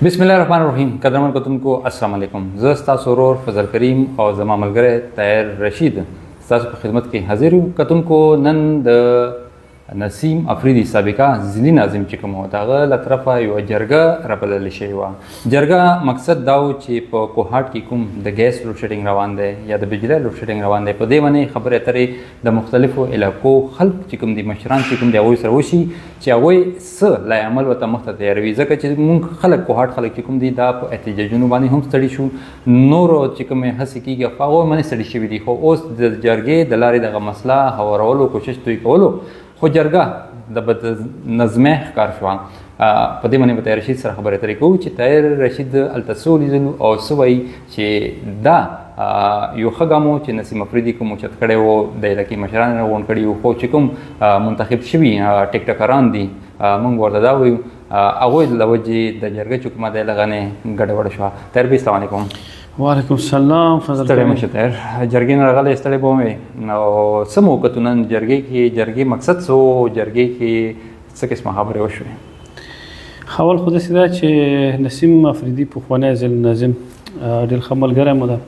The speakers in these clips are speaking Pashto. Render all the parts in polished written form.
بسم الله الرحمن الرحیم. قدرمن کتونکو السلام علیکم. زه ستاسو ورور فضل کریم او زما ملګری طاهر رشید ستاسو په خدمت کې حاضر یم. کتونکو نن د نسیم افریدي سابقه ځلي ناظم چې کوم و دغه له طرفه یوه جرګه رابلل شوې وه. جرګه مقصد دا و چې په کوهاټ کې کوم د ګیس لوډ شیډینګ روان دی یا د بجلی لوډ شیډینګ روان دی، په دې باندې خبرې اترې د مختلفو علاقو خلک چې کوم دي، مشران چې کوم دي، هغوی سره وشي چې هغوی څه لای عمل ورته مخته تیاروي. ځکه چې موږ خلک کوهاټ خلک چې کوم دي دا په احتجاجونو باندې هم ستړي شو، نورو چې کومې هڅې کېږي په هغو باندې ستړي شوي دي. خو اوس د جرګې د لارې دغه مسله هوارولو کوشش دوی کولو، خو جرګه د بد نظمۍ ښکار شوه. په دې باندې به طاهر رشید سره خبرې اترې کوو چې طاهر رشید هلته څه ولیدلو او څه وایي چې دا یو ښه ګام و چې نسیم افریدي کوم اوچت کړی و، د علاقې مشران یې راغونډ کړي وو. خو چې کوم منتخب شوي ټیکټکران دي، موږ ورته دا وایو، هغوی له وجې د جرګې چې کومه دی لغنې ګډوډه شوه. طاهر بهي السلام علیکم. وعلیکم السلام. ستړی مه شه طاهر، جرګې نه راغلی ستړی به ومې. او څه مو وکتو نن جرګې کې؟ جرګې مقصد څه و؟ جرګې کې څه قسمه خبرې وشوې؟ اول خو داسې ده چې نسیم افریدي پخوانی ځل ناظم ډېر ښه ملګری مو ده،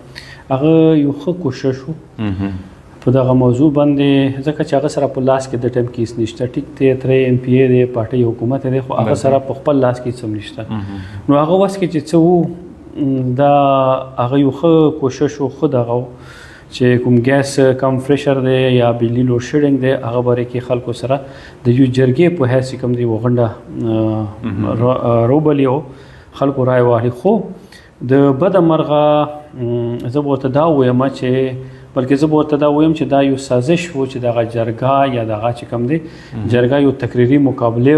هغه یو ښه کوشش و په دغه موضوع باندې، ځکه چې هغه سره په لاس کې د ټایم کیس نشته. ټیک دی، ترې ایم پی ای دی، پارټۍ حکومت دی، خو هغه سره په خپل لاس کې څه هم نشته. نو هغه وس کې چې څه و، دا هغه یو ښه کوشش و، ښه دغه چې کوم ګیس کم فریشر دی یا بجلی لوډ شیډینګ دی، هغه باره کې خلکو سره د یو جرګې په حیث کوم دی و غونډه روبلې و، خلکو رای واخلي. خو د بده مرغه زه به ورته دا ووایم چې بلکې زه به ورته دا ووایم چې دا یو سازش و چې دغه جرګه یا دغه چې کوم دی جرګه یو تقریري مقابلې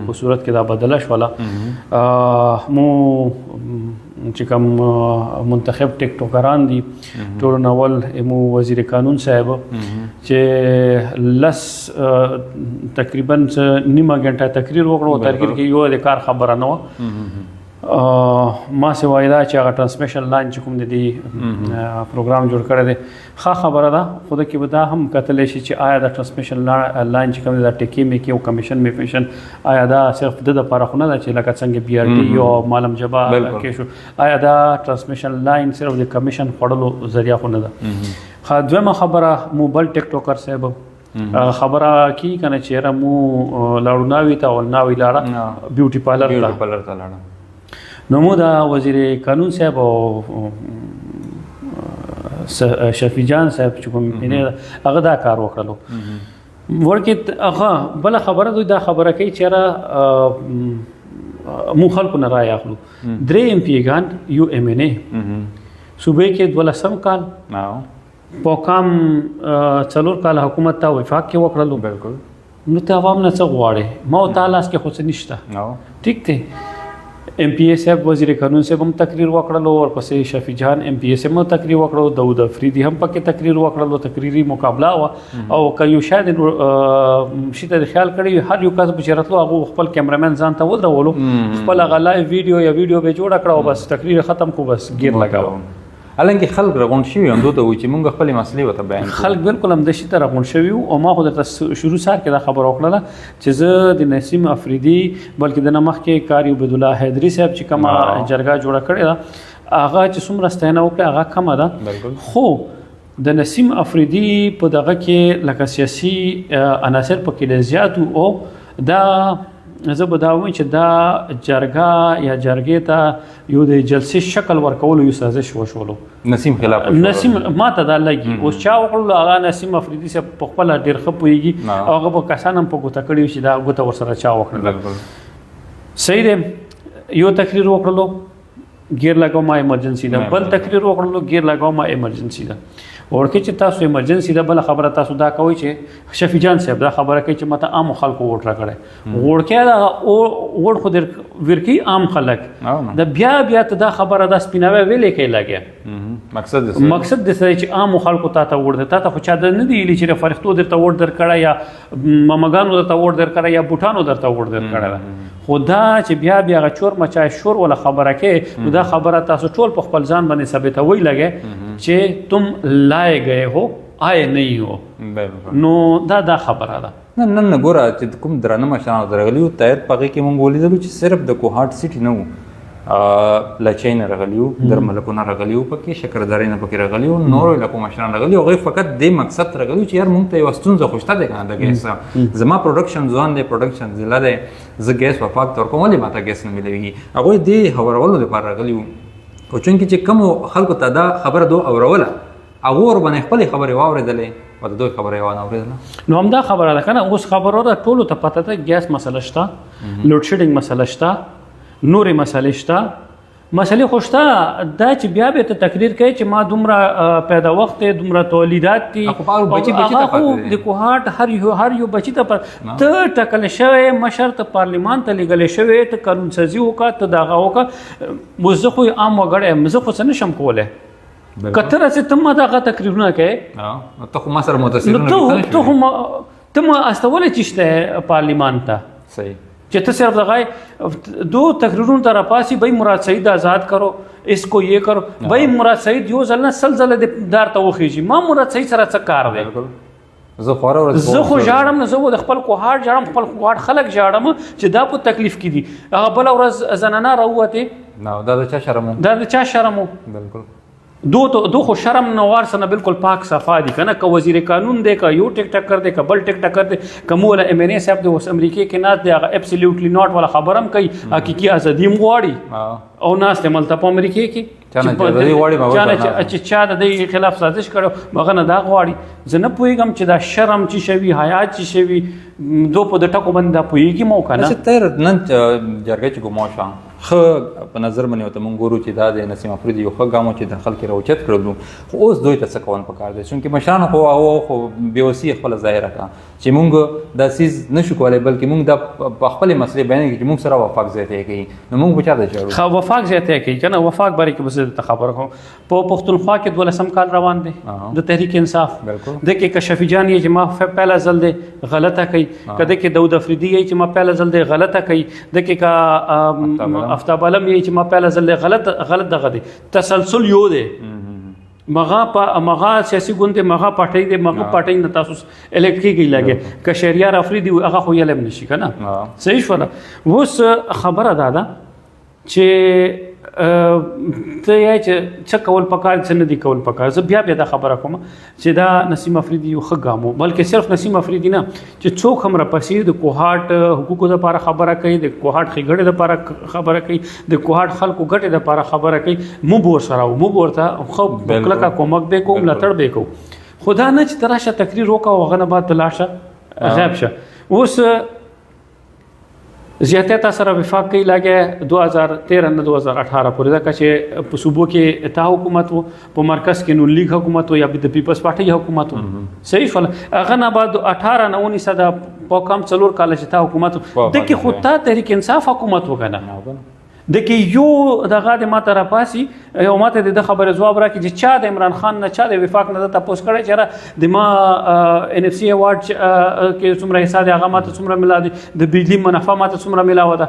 په صورت کې دا بدله شوله. مو چې کوم منتخب ټیکټوکران دي ټولو نول مو وزیر قانون صاحب چې تقریبا نیمه ګنټه تقریر وکړو، تقریر کې یو د کار خبره نه وه. ما سوای دا چې هغه ټرانسمیشن لاین چې کوم دی پروګرام جوړ کړی دی ښه خبره ده، خو د کې به دا هم کتلی شي چې آیا د ټرانسمیشن لاین چې کوم دی دا ټیکې میکې او کمیشن میفیشن آیا دا صرف د دپاره خو نه ده چې لکه څنګه بي آر ټي او مالم جبا کې شو، آیا دا ټرانسمیشن لاین صرف د کمیشن خوړلو ذریعه خو نه ده. دویمه خبره، مو بل ټیکټوکر صاحب خبره کی کنه چې را مو لاړو ناوي ته او ناوي لاړه بیوټي پارلر ته لاړه. نو مو دا وزیر قانون صاحب او شفیع جان صاحب چې کوم هغه دا کار وکړلو. ورکې هغه بله خبره دوی دا خبره کوي چې را مو خلکو نه رای اخلو. 3 ایم پی ګان یو ایم ان ای صوبې کې 12 کال په کام 4 کال حکومت ته وفاق کې وکړلو. بالکل. نو ته عوام نه څه غواړي؟ ما ته لاس کې خو څه نشته. ټیک دی. ایم پی ای صاحب وزیر قانون صاحب هم تقریر وکړلو، ورپسې شفیع جان ایم پی ای صاحب هم تقریر وکړلو، داود افریدي هم پکې تقریر وکړلو، تقریري مقابله وه. او که یو شاید شي ته خیال کړی هر یو کس به چې راتلو هغه خپل کیمرامین ځان ته ودرولو، خپل هغه لایو ویډیو یا ویډیو به جوړه کړه او بس تقریر ختم کو، بس ګیر لګاوه. حالانکه خلک راغونډ شوي هم دوی ته وایي چې موږ خپلې مسلې ورته بیان کړو. خلک بالکل همداسې ته راغونډ شوي وو. او ما خو درته شروع سار کې دا خبره وکړله چې زه د نسیم افریدي بلکې د نه مخکې کاري عبیدالله حیدري صاحب چې کومه جرګه جوړه کړې ده هغه چې څومره ستاینه وکړه هغه کمه ده. خو د نسیم افریدي په دغه کې لکه سیاسي عناصر پکې ډېر زیات وو. او دا زه به دا وایم چې دا جرګه یا جرګې ته یو د جلسې شکل ورکولو یو سازش وشولو. نسیم خلاف نسیم ما ته دا لګي اوس چا وکړلو هغه نسیم افریدي صاحب په خپله ډېر ښه پوهېږي او هغه به کسان هم په ګوته کړي چې دا ګوته ورسره چا وکړله. صحیح دی. یو تقریر وکړلو ګیر لګاو ما ایمرجنسي ده، بل تقریر وکړلو ګیر لګاو ما ایمرجنسي ده. ورکه چې تاسو ایمرجنسي ده، بل خبره تاسو دا کوي چې شفیع جان صاحب دا خبره کوي چې ماته عام خلکو ووټ راکړی، ورکه دا ووټ خو در ورکی عام خلک دا بیا ته دا خبره دا سپیناوی ویلې کوي لګیا. مقصد د سره چې عام خلکو ته ووټ ده، ته خو چا د نه دی ویلي چې فرښتو درته ووټ درکړی یا مامګانو درته ووټ درکړی یا بوټانو درته ووټ درکړی. خو دا چې بیا هغه چور مچای شور ولا خبره کوي، دا خبره تاسو ټول په خپل ځان باندې ثابتوي لګی چې تم لائے گئے ہو آئے نہیں ہو. نو دا خبره ده. نن ګوره چې کوم درانه مشران درغلي وو طاهر په هغې کې مونږ ولیدلو چې صرف د کوهاټ سیټي نه وو، لچین راغلیو درملکونه راغلیو پکې شکرداري نه پکې راغلیو نور علاقو مشران راغلیو هغه فقط د مقصد راغلیو چې یار مونږ ته یو ستونزه خوشته ده کنه د ګیس زما پروډکشن ځوان دی پروډکشن زله ده ز ګیس وفاق تر کومه ماته ګیس نه ملويږي هغه دې خبرولو لپاره راغلیو او چونکې چې کوم خلکو ته دا خبره دو اوروله هغه ور باندې خپل خبره واوریدلې او دوی خبره وانه اوریدله نو همدا خبره ده کنه اوس خبره ده ټولو ته پته ده ګیس مسله شته لوډ شیډینګ مسله شته نورې مسلې شته مسلې خو شته دا چې بیا به ته تقریر کوي چې ما دومره پیدا وخت دی دومره تولیدات دي د کوهاټ هر یو بچي ته ته ټاکل شوی مشر ته پارلیمان ته لیږلی شوی ته قانون سازي وکړه ته دغه وکړه اوس زه خو عام وګړی زه خو څه نشم کولی که ته راسې ته ما دغه تقریرونه کوې ته خو ما سره متصلونه ته ما استولی چې شته پارلیمان ته صحیح چې ته صرف دغه دو تقریرونو ته راپاسي بھائی مراد سعید آزاد کرو اس کو یہ کرو بھائی مراد سعید یو ځل نه سل ځله دار ته وخیږي ما مراد سعید سره څه کار دی زه خو ژاړم نه زه د خپل کوهاټ ژاړم خپل کوهاټ خلک ژاړم چې دا په تکلیف کې دي هغه بله ورځ زنانه راووتې نو دا د چا شرم دا د چا شرم و بالکل دو خو شرم نوار سره بالکل پاک صفا دي کنه که وزیر قانون دی که یو ټیک ټکر دی که بل ټیک ټکر دی که مولا ایم ان ای صاحب د اوس امریکې کې ناست دی هغه اپسلیوټلی ناٹ والا خبرم کوي حقیقي ازادي هم غواړي او ناست دی ملته په امریکې کې چې چا د دې خلاف سازش کړو هغه نه دا غواړي زه نه پوهېږم چې دا شرم چې شوي حیا چې شوي دو په د ټکو باندې دا پوهېږي مو که نه تیر نن جرګه چې ګمو شم ښه په نظر باندې ورته مونږ ګورو چې دا د نسیم افریدي یو ښه ګام و چې د خلک یې راوچت کړلو خو اوس دوی ته څه کول پکار دی چونکې مشرانو خو هغه خو بېوسي خپله ظاهره کړه چې مونږ دا څیز نشو کولی بلکې مونږ دا په خپلې مسلې بیانوي چې مونږ سره وفاق زیاتی کوي نو مونږ په چا ته چاړو وفاق زیاتی کوي که نه وفاق بارے کې به زه درته خبره کوم په پښتونخوا کې 12 کال روان دی د تحریک انصاف د کې کشفي جان یې چې ما پهله ځل دی غلطه کوي که د کې داود افریدي یې چې ما پهله ځل دی غلطه کوي د کې که افتاب علم یې چې ما پهله ځل غلط دغه دی تسلسل یو دی مغه سیاسي ګوند دی مغه پارټۍ دی مغه پارټۍ نه تاسو الکټ کېږي لګي که شهریار افریدي هغه خو یې لم نشي که نه صحیح شوله اوس خبره دا ده چې ته یې چې څه کول پکار څه نه دي کول پکار زه بیا دا خبره کوم چې دا نسیم افریدي یو ښه ګام و بلکې صرف نسیم افریدي نه چې څوک هم راپسې د کوهاټ حقوقو دپاره خبره کوي د کوهاټ ښېګړې دپاره خبره کوي د کوهاټ خلکو ګټې دپاره خبره کوي موږ به ورسره وو موږ به ورته ښه کلکه کومک به کوو ملاتړ به کوو خو دا نه چې ته راشه تقریر وکړه هغه نه بعد ته لاړ شه غیب شه اوس زیاته تا سره وفاق کوي لاګه 2013 نه 2018 پورې دا چې په صوبو کې تا حکومت وو په مرکز کې نو لیگ حکومت وو یا د پیپلز پارټي حکومت وو صحیح فل هغه نه بعد 18 نه 19 دا په کم څلور کال چې تا حکومت د کې خود تا تحریک انصاف حکومت وکنه د کې یو دغه د ماته راپاسي او ماته د خبره جواب راکړي چې چا د عمران خان نه چا د وفاق نه تاسو کړی چې د ما ان اف سي ایوارډ کې څومره حصہ دی هغه ماته څومره ملا دي د بجلی منافع ماته څومره ملاوه ده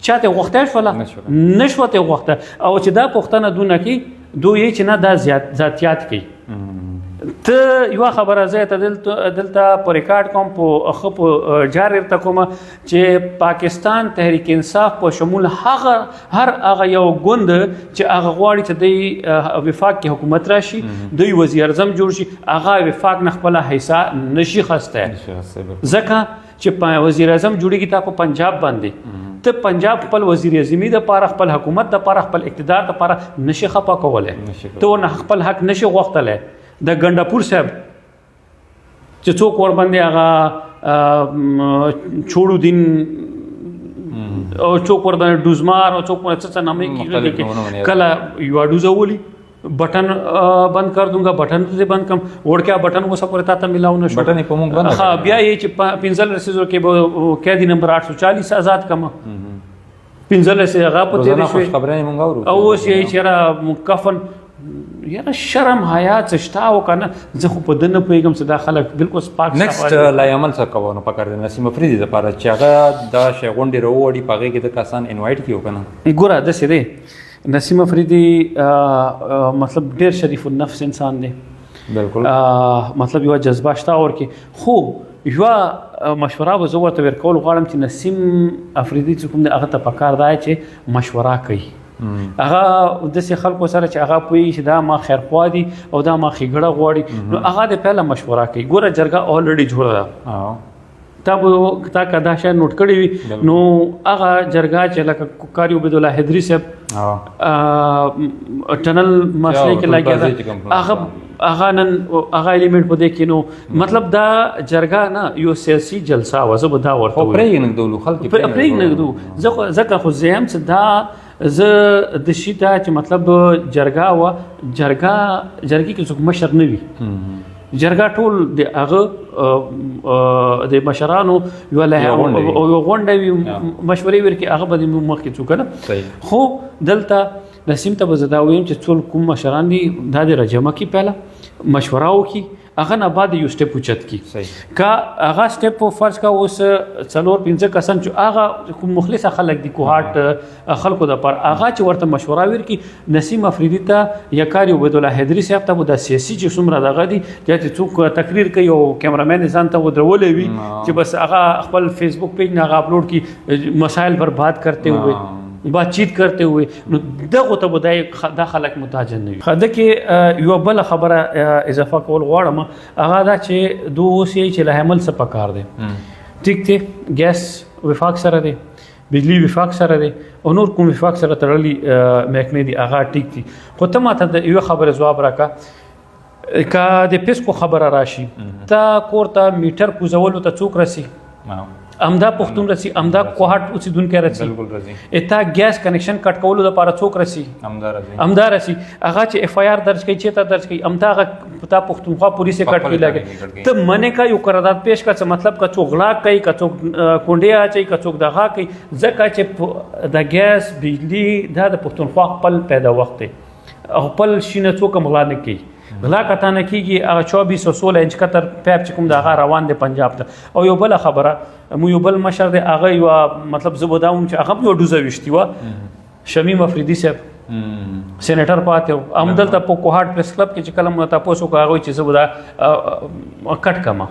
چا ته غوښتل شوله نشوته غوښته او چې دا پښتنه دونه کې دوی چې نه دا ذاتيات کوي ته یو خبره زه ته دلته په ریکارډ کوم په جار ورته کوم چې پاکستان تحریک انصاف په شمول هر هغه یو ګوند چې هغه غواړي چې د وفاق کې حکومت راشي دوی وزیر اعظم جوړ شي هغه وفاق نه خپل حصہ نشي خسته ځکه چې وزیر اعظم جوړیږي تا په پنجاب باندې ته پنجاب خپل وزیر اعظمي د پاره خپل حکومت د پاره خپل اقتدار د پاره نشي خپه کولای ته نه خپل حق نشي غوښتلای د ګنداپور صاحب چې څوک ور باندې هغه چوړو دین او څوک ور باندې دوزمار او څوک ور څه نامې کیږي کله یو دوزولي بٹن بند کر दूंगा بٹن ته بند کم وړ کیا بٹن کو سپورتا ته ملاو نشو بٹن په مونږ بند ها بیا یې چې پنځل رسیدو کې قیدی نمبر 840 آزاد کما پنځل سه هغه پته دي شو خبرونه مونږ اورو او اوس یې چې را مکفن یاره شرم حیا څشتا و کنه زه خو په دنه پوهېږم چې دا خلک بالکل پاک نیکسټ لای عمل څه کوو نو پکار دی نسیم افریدي لپاره چې هغه دا شی غونډې راوړي په هغې کې د کسان انوایټ کړي کنه ګوره داسې دی نسیم افریدي مطلب ډېر شریف النفس انسان دی بالکل مطلب یو جذبه شته اور کې خو یو مشوره به زه ورته ورکول غواړم چې نسیم افریدي چې کوم دی هغه ته پکار دی چې مشوره کوي هغه داسې خلکو سره چې هغه پوهېږي چې دا ما خیرخوا دي او دا ما ښېګړه غواړي نو هغه د پهله مشوره کوي ګوره جرګه الریډي جوړه ده تا که دا شی نوټ کړی وي نو هغه جرګه چې لکه قاري عبیدالله حیدري صاحب ټنل مسلې کې لګیا ده هغه نن هغه ایلیمنټ په دې کې نو مطلب دا جرګه نه یو سیاسي جلسه وه زه به دا ورته پرېږدو ځکه خو زه هم څه دا زه د شي دا چې مطلب جرګه وه جرګې کې څوک مشر نه وي جرګه ټول د هغه د مشرانو یو غونډه وي مشورې ورکړي هغه به د مخکې څوک نه خو دلته نسیم ته به زه دا ویم چې ټول کوم مشران دي دا د راجمع کړي پهله مشوره وکړي هغه نه بعد یو سټپ اوچت کړي که هغه سټپ فرض کا اوس 4-5 کسان چې هغه کوم مخلص خلک دي کوهاټ خلکو دپاره هغه چې ورته مشوره ورکړي نسیم افریدي ته یا قاري عبیدالله حیدري صاحب ته به دا سیاسي چې څومره دغه دي چې څوک تقریر کوي او کیمرامین ځان ته ودرولی وي چې بس هغه خپل فیسبوک پیج نه هغه اپلوډ کړي مسائل برباد کرتے ہوئے بات چیت کرتے ہوئے نو دغه ته به دا خلک متاجن نه وي خده کې یو بل خبره اضافه کول غواړم هغه دا چې دو اوس یې چې له عمل څه پکار دی ټیک دی ګیس وفاق سره دی بجلی وفاق سره دی او نور کوم وفاق سره تړلي محکمې دي هغه ټیک دي خو ته ماته د یو خبره جواب راکړه که د پیسکو خبره راشي تا کور ته میټر کوزولو ته څوک رسي امدا پښتون رسی امدا کوهاټ اوسیدونکو رسی اته ګیس کنیکشن کټ کولو لپاره څوک رسی امدا رسی هغه چې اف آی آر درج کوي چې تا درج کوي امدا پتا پښتونخوا پولیس کټ کوي لګي ته منه کا یو قرارداد پیش کا څه مطلب کا څوک غلا کوي کا څوک کونډیا اچي کا څوک دغه کوي ځکه چې د ګیس بجلی د پښتونخوا خپل پیدا وخت خپل شینه څوک مغلا نه کوي غلا کته نه کیږي هغه 2416 انچ کتر پیپ چې کوم دغه روان دی پنجاب ته او یو بل خبره مو یو بل مشر دی هغه یو مطلب زبوداوم چې هغه یو ډوزه وشتي و شمیم افریدي صاحب سېنیټر پاتې امدل ته په کوهاټ پریس کلب کې چې کلم ته تاسو کوغه چې زبودا کټ کما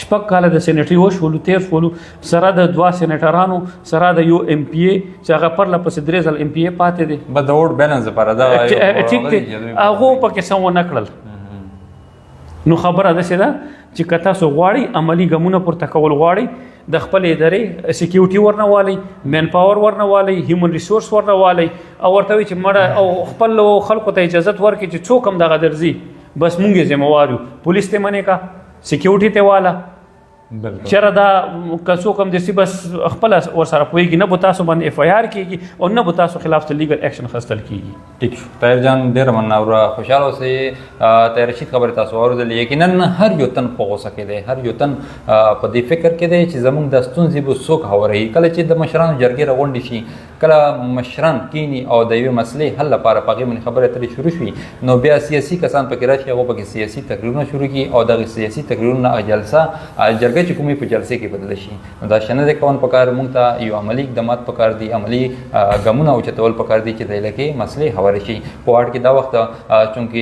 شپږ کاله د سېنیټري وشولو 13 شولو سره د 2 سېنیټرانو سره د یو ایم پی ای چې هغه پر لپس درې ځل ایم پی ای پاتې دي بس د ووټ بیلانس لپاره دا ټیک دی هغه پکې سم ونه کړل نو خبره ده چې کته سو غواړي عملی ګمونه پورته کول غواړي د خپل ادارې سکیورټي ورنه والی مین پاور ورنه والی هیومن ریسورس ورنه والی او ورته چې مړه او خپل خلکو ته اجازه ورکړي چې څوک هم دغه درځي بس مونږ ذمہوار یو پولیس ته منې کا سکیورټي ته والا چېرې دا که څوک هم داسې بس خپله ورسره پوهېږي نه به تاسو باندې اف آی آر کېږي او نه به تاسو خلاف ته لیګل اکشن اخیستل کېږي ټیک شو طاهر جان ډېره مننه وروره خوشحاله اوسئ طاهر رشید خبرې تاسو واورېدلې یقینا هر یو تن په غوسه کې دی هر یو تن په دې فکر کې دی چې زموږ د ستونزې به څوک هواروي کله چې د مشرانو جرګې راغونډې شي کله مشران کینی او د یوې مسلې حل لپاره په هغې باندې خبرې اترې شروع شوي نو بیا سیاسي کسان پکې راشي هغه پکې سیاسي تقریرونه شروع کړي او دغه سیاسي تقریرونه جلسه جرګه چې کومې په جلسې کې بدل شي نو دا شنه د کون پکار مونږ ته یو عملی اقدامات پکار دي عملی ګامونه اوچتول پکار دي چې د علاقې مسلې هواري شي په واټ کې دا وخت چونکې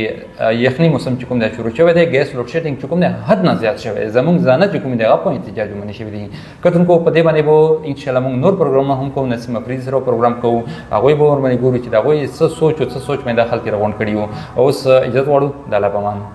یخني موسم چې کوم دی شروع شوی دی ګیس لوډ شیډینګ چې کوم دی حد نه زیات شوی زموږ ځانه چې کوم دی هغه په احتجاج باندې شوي دي کتونکو په دې باندې به انشاءالله موږ نور پروګرامونه هم کوو نسیم افریدي سره پروګرام کوو هغوی به ورباندې ګورو چې د هغوی څه سوچ او څه سوچ باندې خلک یې راغونډ کړي وو اوس اجازه غواړو د الله په امان